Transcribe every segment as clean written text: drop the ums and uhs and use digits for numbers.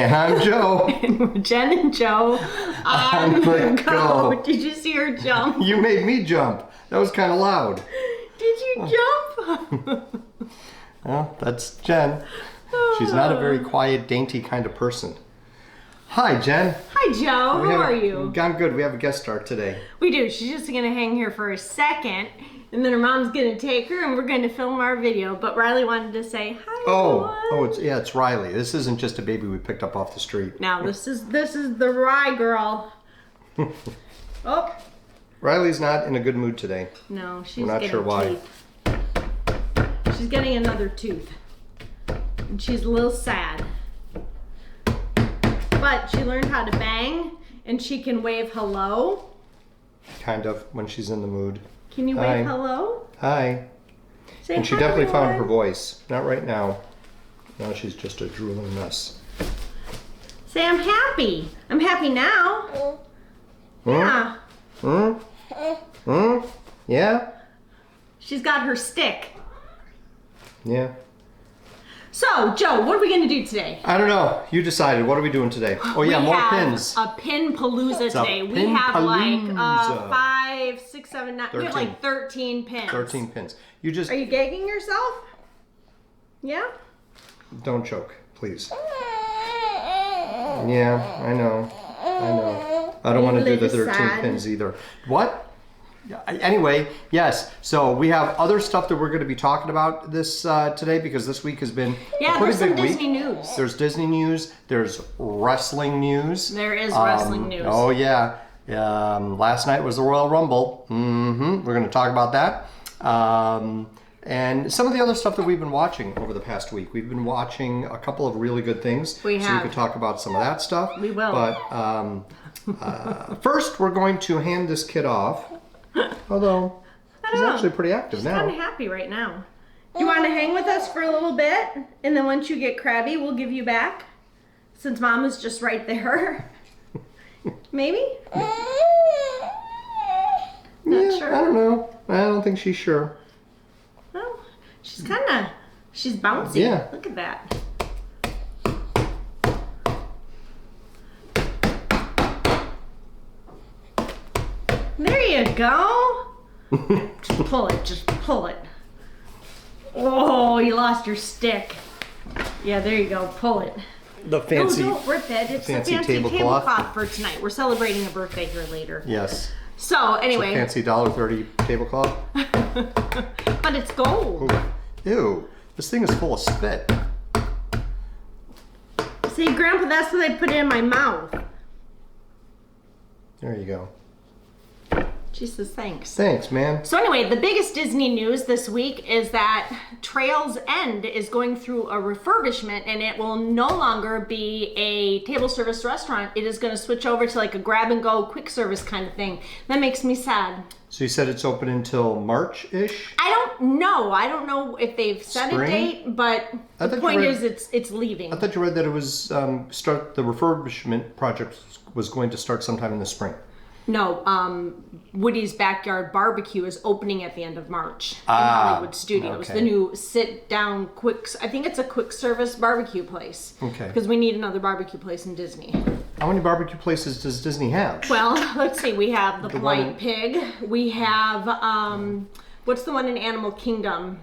And I'm Joe. And we're Jen and Joe on the go. Did you see her jump? You made me jump. That was kind of loud. Did you jump? Well, that's Jen. She's not a very quiet, dainty kind of person. Hi, Jen. Hi, Joe. How are you? I'm good. We have a guest star today. We do. She's just going to hang here for a second, and then her mom's going to take her, and we're going to film our video. But Riley wanted to say hi, everyone. It's Riley. This isn't just a baby we picked up off the street. Now, this is the Rye girl. Oh. Riley's not in a good mood today. No, she's We're not getting sure why. Teeth. She's getting another tooth. And she's a little sad. But she learned how to bang, and she can wave hello. Kind of, when she's in the mood. Can you wave hello? Hi. Say and she hi, definitely everyone. found her voice. Not right now. Now she's just a drooling mess. Say I'm happy. I'm happy now. Yeah. Yeah? She's got her stick. Yeah. So, Joe, what are we going to do today? I don't know. You decided. What are we doing today? Oh, yeah, more pins. A Pin-palooza today. We have like 5, 6, 7, 9. 13. We have like 13 pins. 13 pins. Are you gagging yourself? Yeah? Don't choke, please. Yeah, I know. I don't want to do the 13 pins either. What? Anyway, yes. So we have other stuff that we're going to be talking about this today because this week has been a pretty big week. Disney news. There's Disney news. There's wrestling news. There is wrestling news. Oh yeah. Last night was the Royal Rumble. We're going to talk about that. And some of the other stuff that we've been watching over the past week. We've been watching a couple of really good things. We have. So we could talk about some of that stuff. We will. But first, we're going to hand this kid off. Although, she's actually pretty active now. She's kind of happy right now. Do you want to hang with us for a little bit? And then once you get crabby, we'll give you back? Since Mom is just right there. Maybe? Not sure. I don't know. I don't think she's sure. Well, she's bouncy. Yeah. Look at that. There you go. Just pull it. Oh, you lost your stick. Yeah, there you go. Pull it. The fancy. No, don't rip it. It's fancy a fancy tablecloth for tonight. We're celebrating a birthday here later. Yes. So anyway. It's a fancy $1.30 tablecloth. But it's gold. Ooh. Ew. This thing is full of spit. See, Grandpa, that's what I put in my mouth. There you go. She says thanks. Thanks, man. So anyway, the biggest Disney news this week is that Trails End is going through a refurbishment, and it will no longer be a table service restaurant. It is going to switch over to like a grab-and-go quick service kind of thing. That makes me sad. So you said it's open until March-ish? I don't know. I don't know if they've set a date, but the point is it's leaving. I thought you read that it was the refurbishment project was going to start sometime in the spring. No, Woody's Backyard Barbecue is opening at the end of March in Hollywood Studios. Okay. The new sit-down I think it's a quick service barbecue place. Okay. Because we need another barbecue place in Disney. How many barbecue places does Disney have? Well, let's see. We have the Polite Pig. We have, what's the one in Animal Kingdom?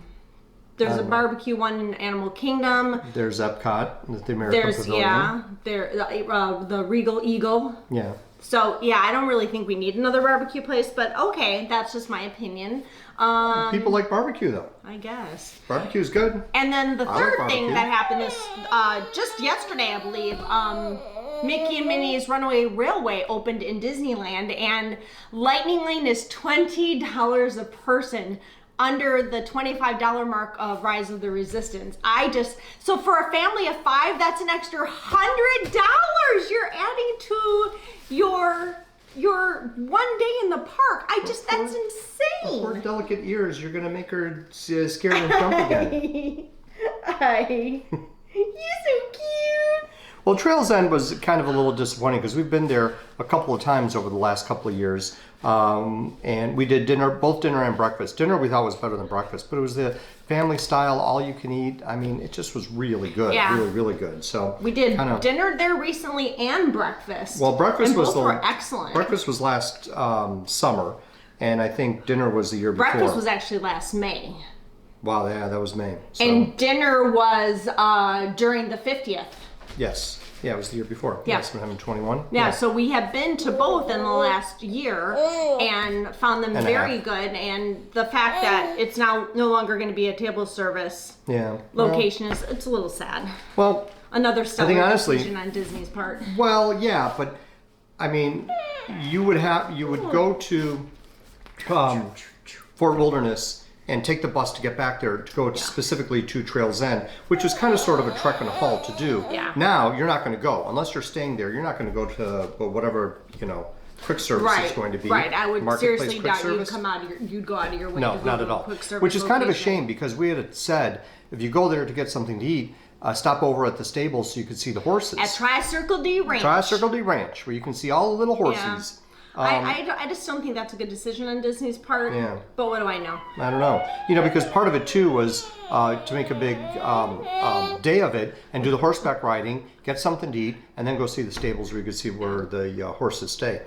There's a barbecue one in Animal Kingdom. There's Epcot, the American Pavilion. The Regal Eagle. Yeah. So, yeah, I don't really think we need another barbecue place, but okay, that's just my opinion. People like barbecue, though. I guess. Barbecue is good. And then the third thing barbecue. that happened is just yesterday, I believe, Mickey and Minnie's Runaway Railway opened in Disneyland, and Lightning Lane is $20 a person, under the $25 mark of Rise of the Resistance. So for a family of 5, that's an extra $100 you're adding to your one day in the park. That's insane. For delicate ears, you're gonna make her scared and jump again. You're so cute. Well, Trails End was kind of a little disappointing because we've been there a couple of times over the last couple of years. And we did both dinner and breakfast. Dinner we thought was better than breakfast, but it was the family style, all you can eat. I mean, it just was really good. Yeah. Really, really good. So we did dinner there recently and breakfast. Well, breakfast and was both were excellent. Breakfast was last summer, and I think dinner was the year before. Breakfast was actually last May. Wow, yeah, that was May. So. And dinner was during the 50th. Yes. Yeah, it was the year before. Yeah. Yes, I'm 21. Yeah, so we have been to both in the last year and found them very good. And the fact that it's now no longer going to be a table service location it's a little sad. Well, another stellar decision on Disney's part. Well, yeah, but I mean, you would go to Fort Wilderness and take the bus to get back there to go specifically to Trails End, which was kind of sort of a trek and a haul to do. Yeah. Now, you're not going to go. Unless you're staying there, you're not going to go to whatever, quick service is going to be. Right, I would seriously doubt service. you'd go out of your way No, to go not to at a all. quick service Which is kind of a location. shame because we had said, if you go there to get something to eat, stop over at the stables so you can see the horses. At Tri-Circle D Ranch. Tri-Circle D Ranch, where you can see all the little horses. Yeah. I just don't think that's a good decision on Disney's part. Yeah. But what do I know? I don't know. Because part of it too was to make a big day of it and do the horseback riding, get something to eat, and then go see the stables where you could see where the horses stay.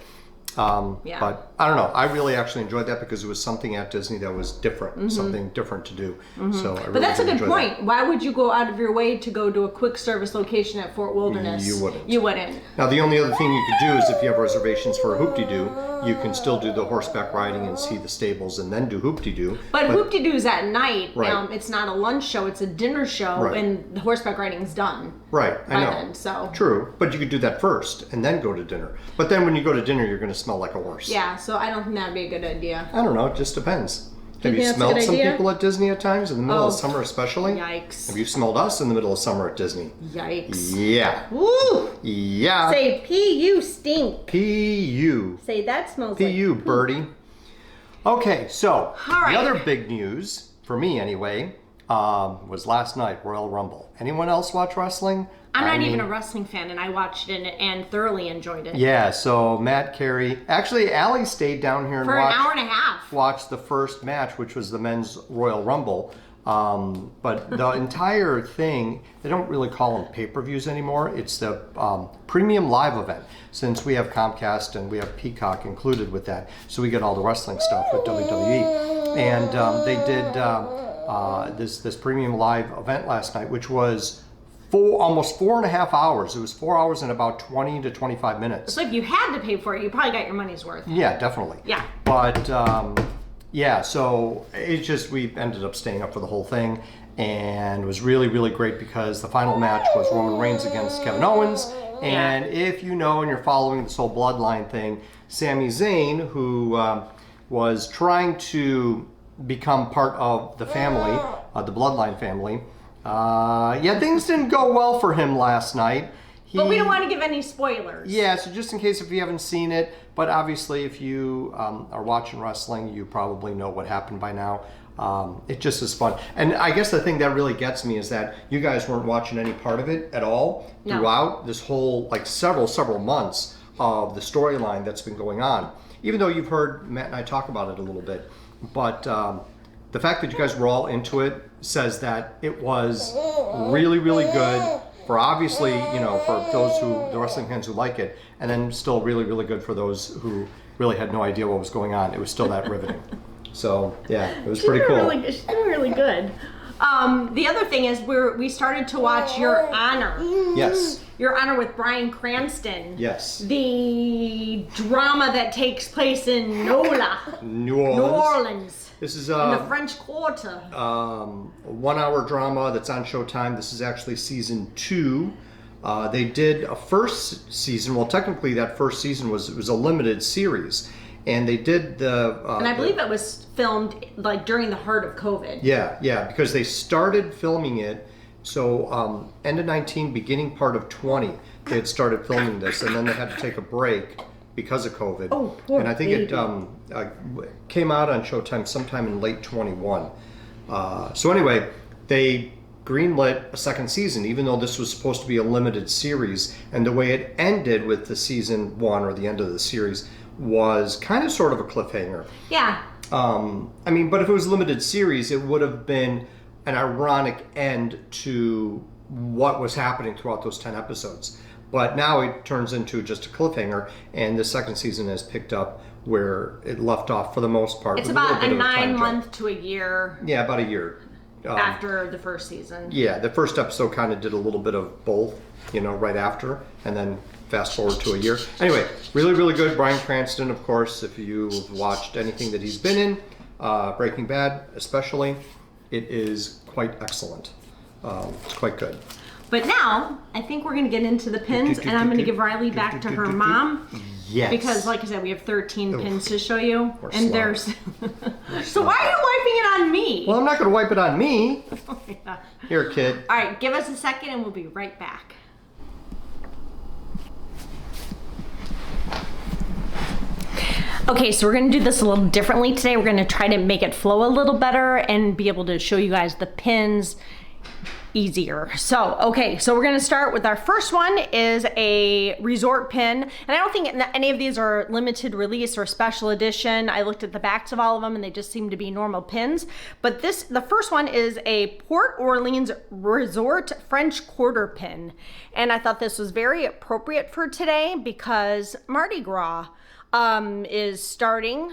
But I don't know. I really actually enjoyed that because it was something at Disney that was different, something different to do. So I really But that's a good point. That. Why would you go out of your way to go to a quick service location at Fort Wilderness? You wouldn't. You wouldn't. Now the only other thing you could do is if you have reservations for a hoop-de-doo, you can still do the horseback riding and see the stables and then do hoop-de-doo. But hoop-de-doo is at night. Right. It's not a lunch show. It's a dinner show, and the horseback riding's done. Right, I know. Then, so. True, but you could do that first and then go to dinner. But then when you go to dinner, you're going to smell like a horse. Yeah, so I don't think that'd be a good idea. I don't know, it just depends. Have you think that's a smelled good some idea? people at Disney at times, in the middle of summer especially? Yikes. Have you smelled us in the middle of summer at Disney? Yikes. Yeah. Woo! Yeah. Say, P.U. stink. P.U. Say, that smells P.U. like birdie. Okay, so All right. the other big news, for me anyway, was last night, Royal Rumble. Anyone else watch wrestling? I'm not even a wrestling fan, and I watched it and thoroughly enjoyed it. Yeah, so Matt Carey. Actually, Allie stayed down here and For an hour and a half. watched the first match, which was the men's Royal Rumble. But the entire thing, they don't really call them pay-per-views anymore. It's the premium live event, since we have Comcast and we have Peacock included with that. So we get all the wrestling stuff with WWE. And they did this premium live event last night, which was almost 4.5 hours. It was 4 hours and about 20 to 25 minutes. So if you had to pay for it, you probably got your money's worth. Yeah, definitely. Yeah. But yeah, so it's just we ended up staying up for the whole thing, and it was really, really great because the final match was Roman Reigns against Kevin Owens. And if you know and you're following this whole bloodline thing, Sami Zayn, who was trying to become part of the family, the bloodline family, things didn't go well for him last night. But we don't want to give any spoilers. Yeah, so just in case if you haven't seen it, but obviously if you are watching wrestling, you probably know what happened by now. It just is fun. And I guess the thing that really gets me is that you guys weren't watching any part of it at all throughout this whole, like several months of the storyline that's been going on. Even though you've heard Matt and I talk about it a little bit. But the fact that you guys were all into it says that it was really, really good. For obviously, for those the wrestling fans who like it, and then still really, really good for those who really had no idea what was going on. It was still that riveting. So, yeah, it was pretty cool. She's doing really good. The other thing is we started to watch Your Honor. Yes. Your Honor with Bryan Cranston. Yes. The drama that takes place in NOLA. New Orleans. New Orleans. This is in the French Quarter. a 1 hour drama that's on Showtime. This is actually season 2. They did a first season. Well, technically that first season was a limited series. And they did and I believe it was filmed like during the heart of COVID. Yeah, because they started filming it. So end of 19, beginning part of 20, they had started filming this, and then they had to take a break because of COVID. Oh, poor And I think baby. it came out on Showtime sometime in late 21. So anyway, they greenlit a second season, even though this was supposed to be a limited series. And the way it ended with the season 1, or the end of the series, was kind of sort of a cliffhanger. Yeah. But if it was a limited series, it would have been an ironic end to what was happening throughout those 10 episodes. But now it turns into just a cliffhanger, and the second season has picked up where it left off for the most part. It's about a 9-month to a year. Yeah, about a year. After the first season. Yeah, the first episode kind of did a little bit of both, right after, and then fast forward to a year. Anyway, really, really good. Bryan Cranston, of course, if you've watched anything that he's been in, Breaking Bad especially, it is quite excellent. It's quite good. But now, I think we're going to get into the pins, and I'm going to give Riley back to her mom. Yes. Because, like I said, we have 13 pins to show you. We're and slow. there's... So why are you wiping it on me? Well, I'm not going to wipe it on me. Oh, yeah. Here, kid. All right, give us a second, and we'll be right back. Okay, so we're going to do this a little differently today. We're going to try to make it flow a little better and be able to show you guys the pins easier. So we're going to start with our first one is a resort pin. And I don't think any of these are limited release or special edition. I looked at the backs of all of them and they just seem to be normal pins. But the first one is a Port Orleans Resort French Quarter pin. And I thought this was very appropriate for today because Mardi Gras is starting.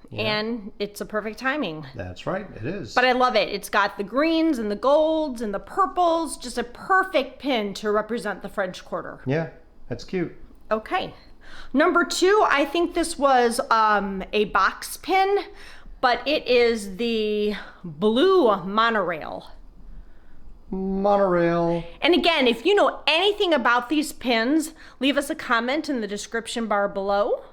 Yeah. And it's a perfect timing. That's right, it is. But I love it. It's got the greens and the golds and the purples. Just a perfect pin to represent the French Quarter. Yeah, that's cute. Okay. Number 2, I think this was a box pin, but it is the blue monorail. Monorail. And again, if you know anything about these pins, leave us a comment in the description bar below.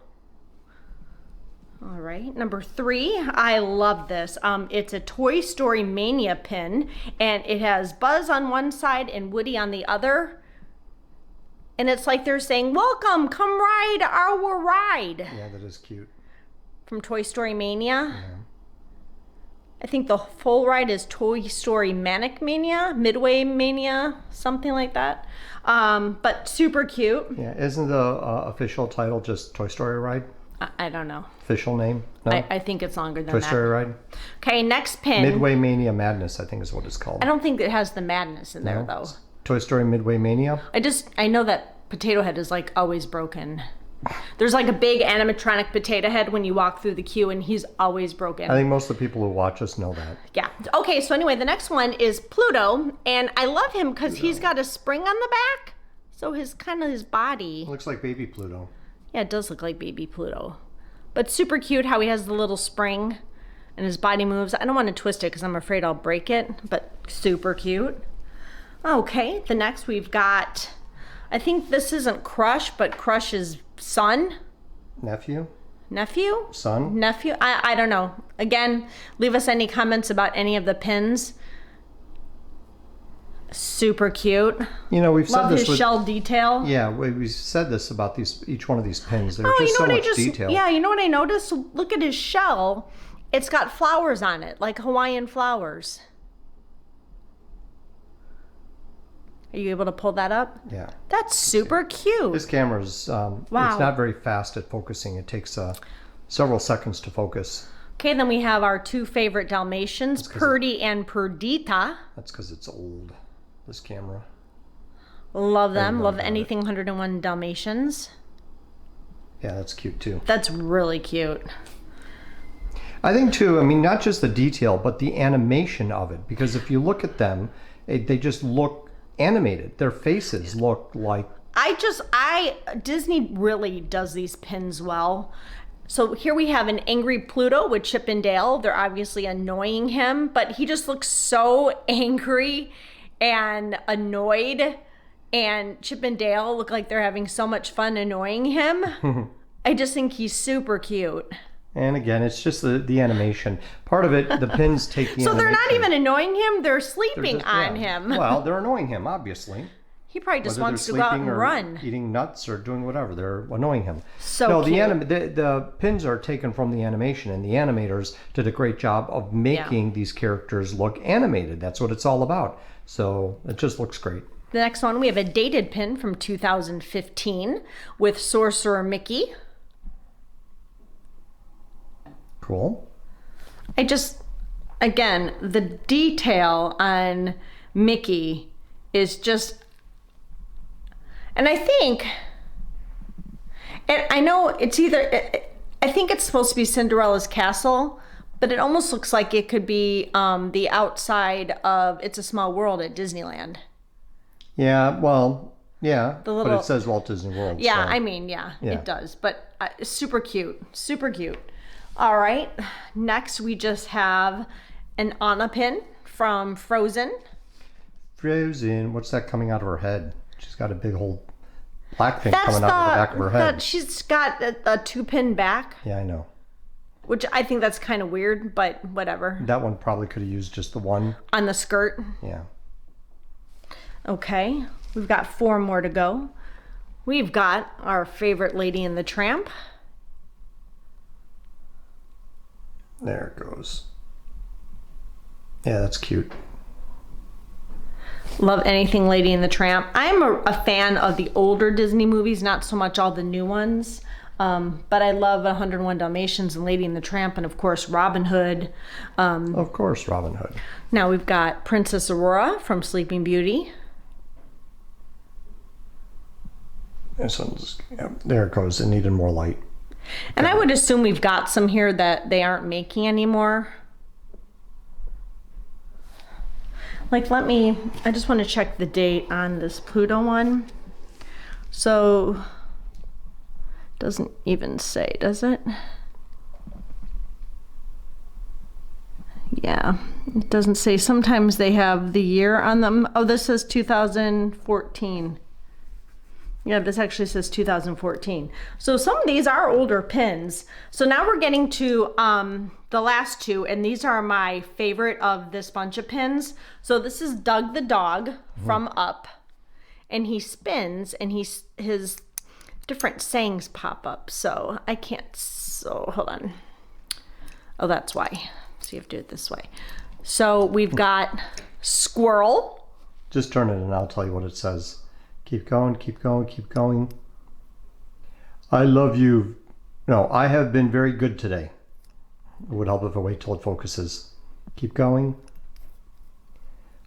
All right, number 3, I love this. It's a Toy Story Mania pin, and it has Buzz on one side and Woody on the other. And it's like they're saying, welcome, come ride our ride. Yeah, that is cute. From Toy Story Mania. Yeah. I think the full ride is Toy Story Manic Mania, Midway Mania, something like that. But super cute. Yeah, isn't the official title just Toy Story Ride? I don't know. Official name? No? I think it's longer than Toy that. Story Ride? Okay, next pin. Midway Mania Madness, I think is what it's called. I don't think it has the madness in there, though. Toy Story Midway Mania? I know that Potato Head is like always broken. There's like a big animatronic Potato Head when you walk through the queue, and he's always broken. I think most of the people who watch us know that. Yeah. Okay, so anyway, the next one is Pluto, and I love him because he's got a spring on the back. So his body. Looks like baby Pluto. Yeah, it does look like baby Pluto. But super cute how he has the little spring and his body moves. I don't want to twist it because I'm afraid I'll break it, but super cute. Okay, the next we've got, I think this isn't Crush, but Crush's son. Nephew? Son? Nephew? I don't know. Again, leave us any comments about any of the pins. Super cute. We've said Love this his with shell detail. Yeah, we said this about each one of these pins. There's just so much detail. Yeah, you know what I noticed? Look at his shell. It's got flowers on it, like Hawaiian flowers. Are you able to pull that up? Yeah. That's super cute. This camera's Wow. It's not very fast at focusing. It takes several seconds to focus. Okay, then we have our 2 favorite Dalmatians, Purdy and Perdita. That's because it's old. This camera. Love them. Love anything 101 Dalmatians. Yeah, that's cute too. That's really cute. I think too, not just the detail, but the animation of it. Because if you look at them, they just look animated. Their faces look like... Disney really does these pins well. So here we have an angry Pluto with Chip and Dale. They're obviously annoying him, but he just looks so angry and annoyed, and Chip and Dale look like they're having so much fun annoying him. I just think he's super cute. And again, it's just the animation. Part of it, the pins take the So they're animation. not even annoying him, they're sleeping on him. Well, they're annoying him, obviously. He probably just Whether wants they're to go out sleeping and or run. eating nuts or doing whatever, they're annoying him. So cute. The pins are taken from the animation, and the animators did a great job of making these characters look animated. That's what it's all about. So it just looks great. The next one, we have a dated pin from 2015 with Sorcerer Mickey. Cool. again, the detail on Mickey is just, and I think, and I know it's either, I think it's supposed to be Cinderella's castle, but it almost looks like it could be the outside of It's a Small World at Disneyland. Yeah, well, yeah, But it says Walt Disney World. Yeah, so. I mean, yeah, it does. But super cute, super cute. All right, next we just have an Anna pin from Frozen. Frozen, what's that coming out of her head? She's got a big old black thing coming out of the back of her head. She's got a 2-pin back. Yeah, I know. Which I think that's kind of weird, but whatever. That one probably could have used just the one. On the skirt. Yeah. Okay, we've got 4 more to go. We've got our favorite Lady and the Tramp. There it goes. Yeah, that's cute. Love anything Lady and the Tramp. I'm a fan of the older Disney movies, not so much all the new ones. But I love 101 Dalmatians and Lady and the Tramp, and of course Robin Hood. Of course, Robin Hood. Now we've got Princess Aurora from Sleeping Beauty. This one's, there it goes. It needed more light. And I would assume we've got some here that they aren't making anymore. Like, I just want to check the date on this Pluto one. So, doesn't even say, does it? Yeah, it doesn't say. Sometimes they have the year on them. Oh, this says 2014. Yeah, this actually says 2014. So some of these are older pins. So now we're getting to the last 2, and these are my favorite of this bunch of pins. So this is Doug the dog from Up, and he spins, and his different sayings pop up. So I can't, so hold on. Oh, that's why. So you have to do it this way. So we've got squirrel. Just turn it and I'll tell you what it says. Keep going, keep going, keep going. I love you. No, I have been very good today. It would help if I wait till it focuses. Keep going.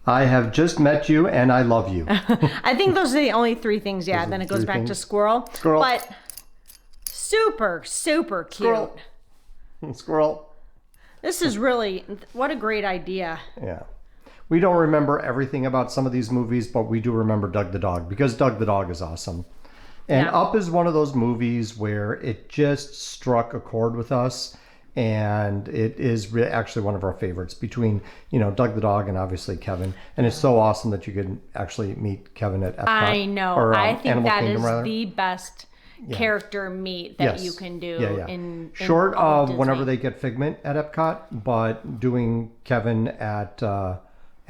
I have just met you and I love you. I think those are the only 3 things. Yeah, then it goes back to squirrel. Squirrel. But super, super cute. Squirrel. Squirrel. This is really, what a great idea. Yeah. We don't remember everything about some of these movies, but we do remember Doug the Dog because Doug the Dog is awesome. And Up is one of those movies where it just struck a chord with us. And it is actually one of our favorites between, Doug the Dog and obviously Kevin. And it's so awesome that you could actually meet Kevin at Epcot. I know. Or, I think Animal that Kingdom, is the best character meet that you can do. In Short all of Disney. whenever they get Figment at Epcot, but doing Kevin at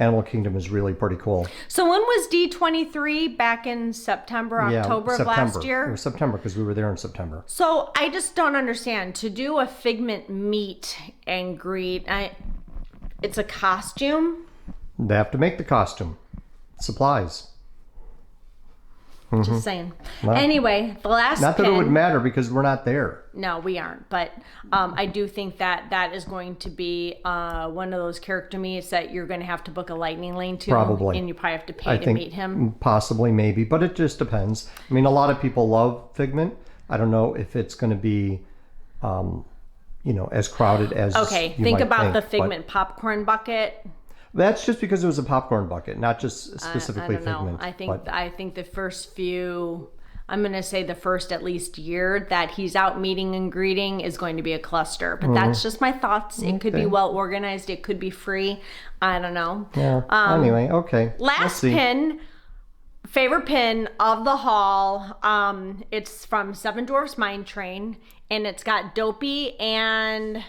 Animal Kingdom is really pretty cool. So when was D23? Back in September, October of last year? It was September because we were there in September. So I just don't understand. To do a Figment meet and greet, it's a costume? They have to make the costume. Supplies. Just saying. Well, anyway, the last Not that pin, it would matter because we're not there. No, we aren't. But I do think that is going to be one of those character meets that you're going to have to book a lightning lane to. Probably. And you probably have to pay to meet him. Possibly, maybe. But it just depends. I mean, a lot of people love Figment. I don't know if it's going to be, as crowded as Okay, you think might about the Figment popcorn bucket. That's just because it was a popcorn bucket, not just specifically I don't know. Figment. I think the first few, I'm going to say the first at least year that he's out meeting and greeting is going to be a cluster. But that's just my thoughts. It could be well organized. It could be free. I don't know. Yeah. Anyway, okay. Last pin, favorite pin of the haul. It's from Seven Dwarfs Mine Train, and it's got Dopey and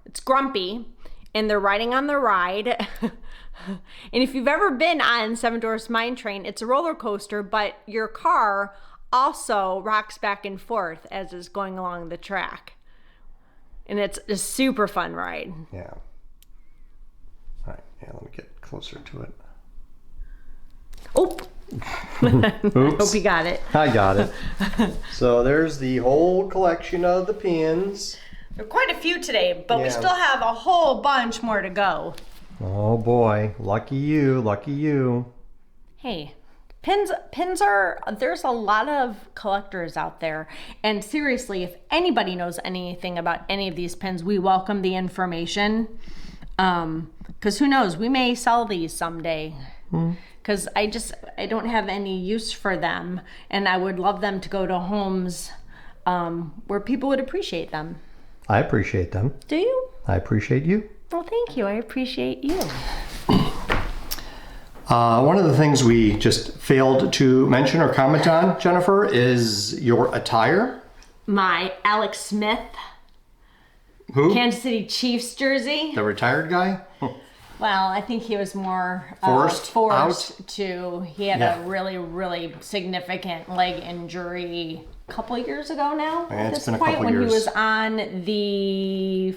it's Grumpy. And they're riding on the ride. And if you've ever been on Seven Dwarfs Mine Train, it's a roller coaster, but your car also rocks back and forth as it's going along the track. And it's a super fun ride. Yeah. All right. Yeah, let me get closer to it. Oh. Oops. Hope you got it. I got it. So there's the whole collection of the pins. There are quite a few today, but we Yeah. still have a whole bunch more to go. Oh boy, lucky you, lucky you. Hey, pins are, there's a lot of collectors out there. And seriously, if anybody knows anything about any of these pins, we welcome the information. Because who knows, we may sell these someday. Because I don't have any use for them. And I would love them to go to homes where people would appreciate them. I appreciate them. Do you? I appreciate you. Well, thank you. I appreciate you. One of the things we just failed to mention or comment on, Jennifer, is your attire. My Alex Smith Who? Kansas City Chiefs jersey. The retired guy? Well, I think he was more Forced out? to. He had a really, really significant leg injury a couple of years ago now. Yeah, at it's this been a point, couple when years. he was on the.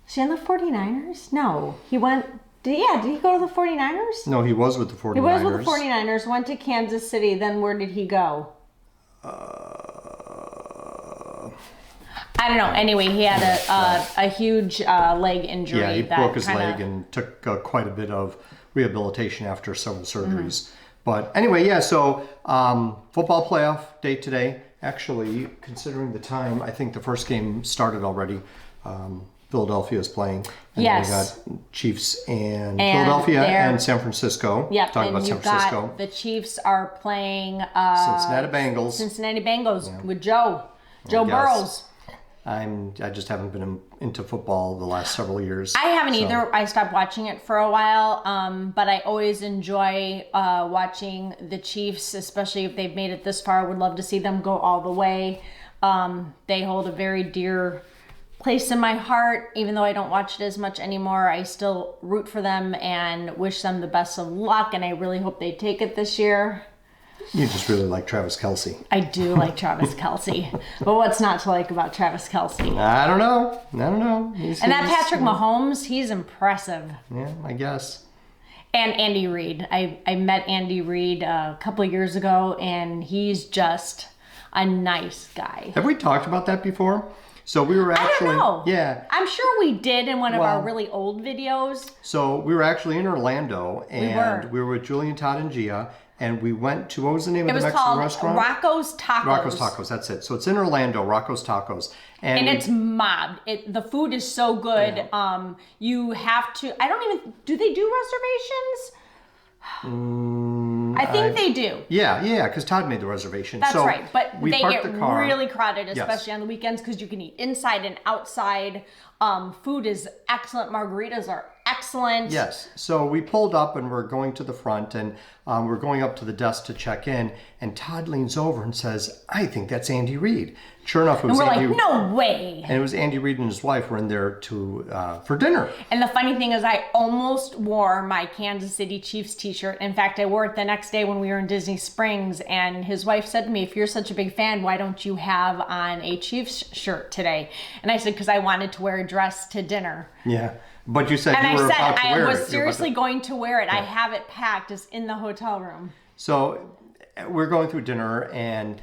Was he on the 49ers? No, he went. Did he go to the 49ers? No, he was with the 49ers. He was with the 49ers. Went to Kansas City. Then where did he go? I don't know. Anyway, he had a huge leg injury. Yeah, he that broke his kinda- leg and took quite a bit of rehabilitation after several surgeries. But anyway, yeah, so football playoff day today. Actually, considering the time, I think the first game started already. Philadelphia is playing. And Yes. then we got Chiefs and And Philadelphia they're- and San Francisco. Yep, Talking and about San you've Francisco. got the Chiefs are playing Cincinnati Bengals. Cincinnati Bengals with Joe guess. Burrows. I just haven't been into football the last several years. I haven't so- either. I stopped watching it for a while, but I always enjoy watching the Chiefs, especially if they've made it this far. I would love to see them go all the way. They hold a very dear place in my heart. Even though I don't watch it as much anymore, I still root for them and wish them the best of luck, and I really hope they take it this year. You just really like Travis Kelce. I do like Travis Kelce, but what's not to like about Travis Kelce? I don't know. And that Patrick Mahomes, he's impressive. Yeah, I guess. And Andy Reid. I met Andy Reid a couple of years ago, and he's just a nice guy. Have we talked about that before? So we were actually, I don't know. Yeah. I'm sure we did in one of Well- our really old videos. So we were actually in Orlando, and we were with Julian, Todd, and Gia, and we went to, what was the name It of the was Mexican called restaurant? Rocco's Tacos. Rocco's Tacos, that's it. So it's in Orlando, Rocco's Tacos. And we- it's mobbed. The food is so good. Yeah. You have to, do they do reservations? I think they do. Yeah, because Todd made the reservation. That's so right, but we they parked get the car. really crowded, especially on the weekends, because you can eat inside and outside. Food is excellent. Margaritas are excellent. Yes. So we pulled up and we're going to the front, and we're going up to the desk to check in, and Todd leans over and says, "I think that's Andy Reid." Sure enough, it was And we're Andy. like, no way. And it was Andy Reid and his wife were in there for dinner. And the funny thing is, I almost wore my Kansas City Chiefs t-shirt. In fact, I wore it the next day when we were in Disney Springs, and his wife said to me, if you're such a big fan, why don't you have on a Chiefs shirt today? And I said, because I wanted to wear a dress to dinner. Yeah. But you said And you I were said, about to wear it. I was You were about seriously to- going to wear it. I have it packed. It's in the hotel room. So we're going through dinner, and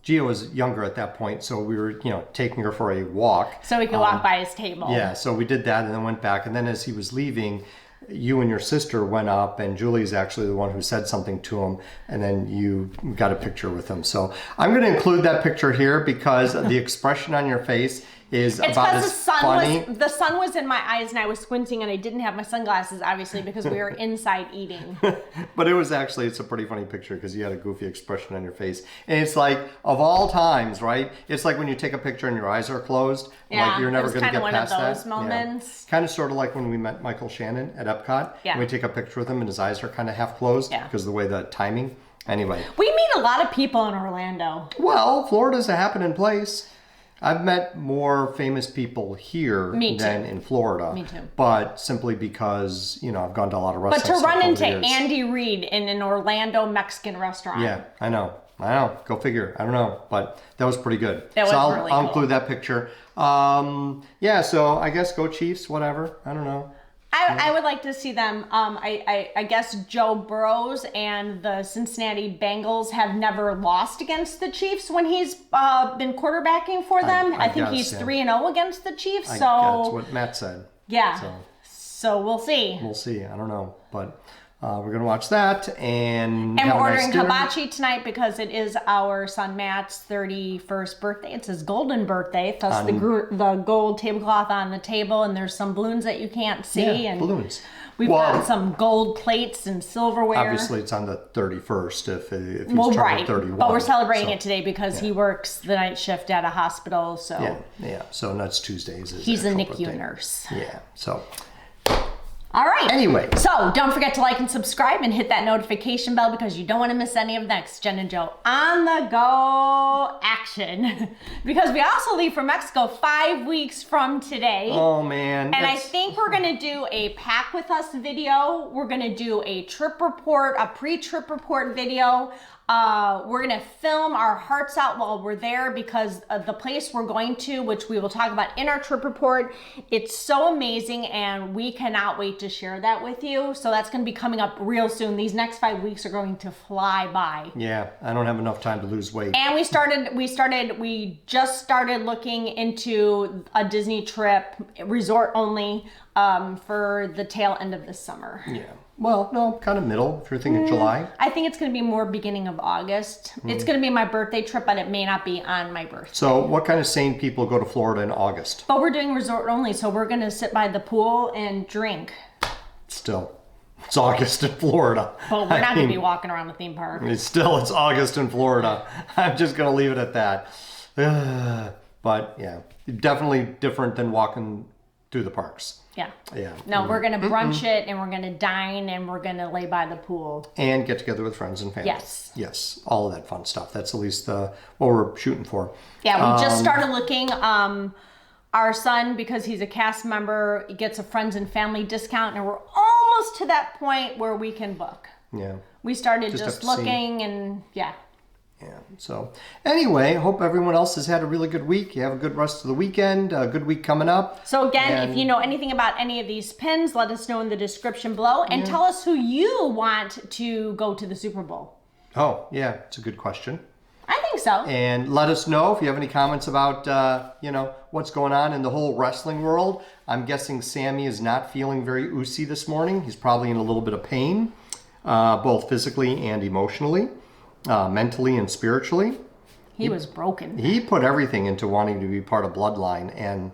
Gia was younger at that point, so we were, taking her for a walk. So we could walk by his table. Yeah, so we did that and then went back. And then as he was leaving, you and your sister went up, and Julie's actually the one who said something to him, and then you got a picture with him. So I'm going to include that picture here because the expression on your face is It's about because as funny. the sun was in my eyes and I was squinting and I didn't have my sunglasses, obviously, because we were inside eating. But it's a pretty funny picture because you had a goofy expression on your face. And it's like, of all times, right? It's like when you take a picture and your eyes are closed. Yeah, like you're never it was going to kinda get one of past that. those moments. Kind of sort of like when we met Michael Shannon at Epcot. Yeah. And we take a picture with him and his eyes are kind of half closed Yeah. because of the way the timing. Anyway. We meet a lot of people in Orlando. Well, Florida's a happening place. I've met more famous people here Me too. than in Florida. Me too. But simply because, I've gone to a lot of But restaurants. to run over into the years. Andy Reid in an Orlando Mexican restaurant. Yeah, I know. Go figure. I don't know. But that was pretty good. That was I'll really I'll cool. include that picture. Yeah, so I guess go Chiefs, whatever. I don't know. I would like to see them. I guess Joe Burrows and the Cincinnati Bengals have never lost against the Chiefs when he's been quarterbacking for them. I think he's 3-0 against the Chiefs. So that's what Matt said. Yeah. So we'll see. We'll see. I don't know, but we're gonna watch that and we're have a ordering nice dinner. hibachi tonight because it is our son Matt's 31st birthday. It's his golden birthday. Thus the gold tablecloth on the table, and there's some balloons that you can't see. Yeah, and balloons. We've got some gold plates and silverware. Obviously, it's on the 31st if he's turning 31. But we're celebrating it today because he works the night shift at a hospital. So yeah. So next Tuesdays. He's a NICU nurse. Yeah. So. All right. Anyway. So don't forget to like and subscribe and hit that notification bell because you don't want to miss any of next Jen and Joe on the go action. Because we also leave for Mexico 5 weeks from today. Oh, man. And I think we're going to do a pack with us video. We're going to do a trip report, a pre-trip report video. We're going to film our hearts out while we're there because the place we're going to, which we will talk about in our trip report, it's so amazing and we cannot wait to share that with you. So that's going to be coming up real soon. These next 5 weeks are going to fly by. Yeah, I don't have enough time to lose weight. And we just started looking into a Disney trip, resort only, for the tail end of this summer. Yeah. Well, no, kind of middle, if you're thinking July. I think it's going to be more beginning of August. It's going to be my birthday trip, but it may not be on my birthday. So what kind of sane people go to Florida in August? But we're doing resort only, so we're going to sit by the pool and drink. Still, it's August in Florida. But we're not going to be walking around the theme park. It's August in Florida. I'm just going to leave it at that. But yeah, definitely different than walking through the parks. Yeah. No, we're going to brunch it and we're going to dine and we're going to lay by the pool. And get together with friends and family. Yes. All of that fun stuff. That's at least what we're shooting for. Yeah, we just started looking. Our son, because he's a cast member, gets a friends and family discount and we're almost to that point where we can book. Yeah. We started just looking and Yeah. So anyway, hope everyone else has had a really good week. You have a good rest of the weekend, a good week coming up. So again, if you know anything about any of these pins, let us know in the description below and tell us who you want to go to the Super Bowl. Oh, yeah, it's a good question. I think so. And let us know if you have any comments about, what's going on in the whole wrestling world. I'm guessing Sami is not feeling very Ucey this morning. He's probably in a little bit of pain, both physically and emotionally. Mentally and spiritually. He was broken. He put everything into wanting to be part of Bloodline, and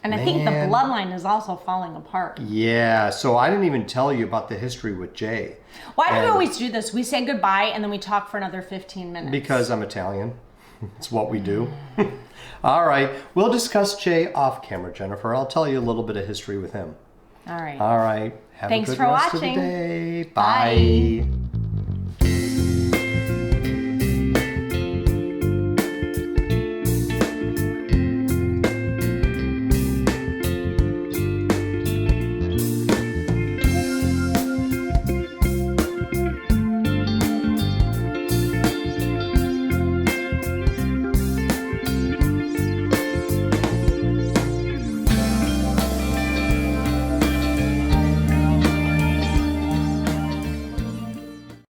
I think the Bloodline is also falling apart. Yeah, so I didn't even tell you about the history with Jay. Why do we always do this? We say goodbye and then we talk for another 15 minutes. Because I'm Italian. It's what we do. All right, we'll discuss Jay off camera, Jennifer. I'll tell you a little bit of history with him. All right. All right. Have Thanks a good for rest watching. of the day. Bye.